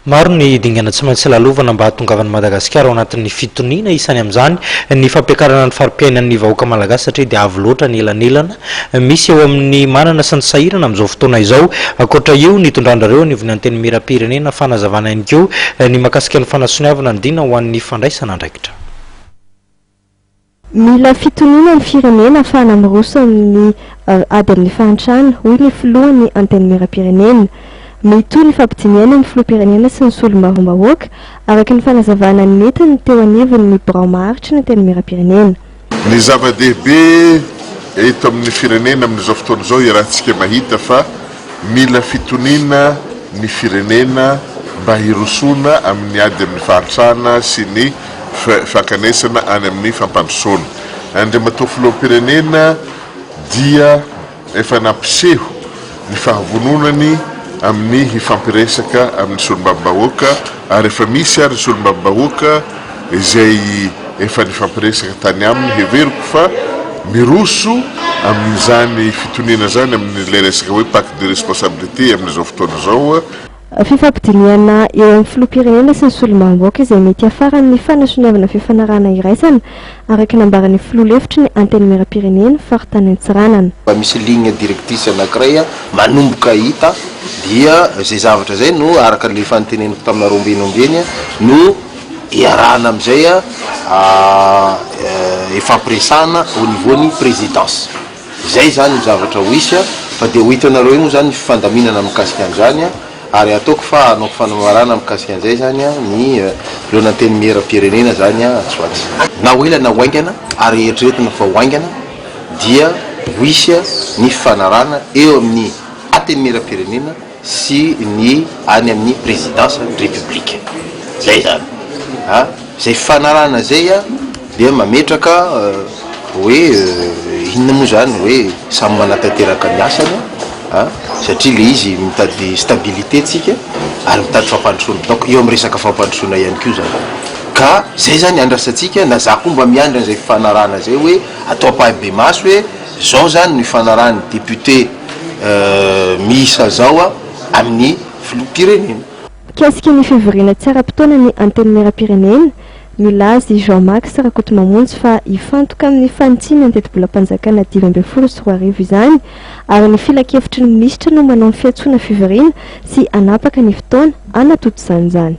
Maro ny dingana tsy maintsy lalovana mba hahatongavan'i Madagasikara ao anatin'ny fitoniana isany amin'izany ny fampiakarana ny fari-piainan'ny vahoaka malagasy satria dia avo loatra ny elanelana misy eo amin'ny manana sy ny sahirana amin'izao fotoana izao. Ankoatra io nitondrandrareo anivon'ny anteny miram-pirenena fanazavana ihany koa ny mahakasika ny fanasoniavana ny dina ho an'ny fandraisana andraikitra. Mila fitoniana ny firenena ahafahana miroso amin'ny ady amin'ny fahantrana hoy ny filohan'ny anteny miram-pirenena. Metoy ny fampidiniana ny filoham-pirenena sy ny solombavam-bahoaka araka ny fanazavana ny netiny teo anivon'ny birao maharitra ny teny miram-pirenena. Ny zava-dehibe eto amin'ny firenena amin'izao fotoana izao irahantsika mahita fa mila fitoniana ny firenena mba hirosoana amin'ny ady amin'ny fahantrana sy ny fankanesana any amin'ny fampandrosoana. Andriamatoa filoham-pirenena dia efa nampiseho ny fahavononany amin'ny hifampiresaka amin'ny solombavam-bahoaka ary efa misy ary solombavam-bahoaka izay efa nifampiresaka tany aminy heveriko fa miroso amin'izany fitoniana zany amin'ny resaka hoe pacte de responsabilité amin'izao fotoana izao. Fifampidiniana eo amin'ny filoham-pirenena sy ny solombavam-bahoaka izay mety hafarany fanasoniavana fifanarahana iraisana araka ny ambaran'ny filoha-lefitry ny anteny miram-pirenena faritany Antsiranana. Misy ligne directrice anankiray manomboka hita dia zay zavatra zay no araka le fanteneniko tamina rombenombieny no iarahana amizay ifampiresana au niveau ny présidence. Zay zany zavatra ho isy fa dia ho hitanareo io zany fifandaminana mikasika an'izany ary ataoko fa anao fanamaranana mikasika an'izay zany ny lohananteny miram-pirenena zany Antsiratsy. Na hoela na hoaingana ary eritreretina fa hoaingana dia ho isy ny fifanarahana eo amin'ny anteny miram-pirenena sy ny any amin'ny présidence république. Zay zany zay fifanarahana zay dia mametraka hoe inona moa zany hoe samy manatanteraka ny asany satria le izy mitady stabilité tsika ary mitady fampandrosoana. Donc eo amin'ny resaka fampandrosoana ihany koa zany ka zay zany andrasantsika na za koa mba miandra an'izay fifanarahana zay hoe atao pahabe maso hoe zao zany ny fifanarahan'ny député miisa zao amin'ny filoham-pirenena. Mikasika ny fivoriana tsy ara-potoana ny anteny miram-pirenena milazy Jean-Max Rakotomamonjy fa hifantoka amin'ny fanitsina ny teti-bola-panjakana 2024 izany ary ny filakevitry ny minisitra no manao ny fiantsoana fivoriana sy anapaka ny fotoana anatotozany izany.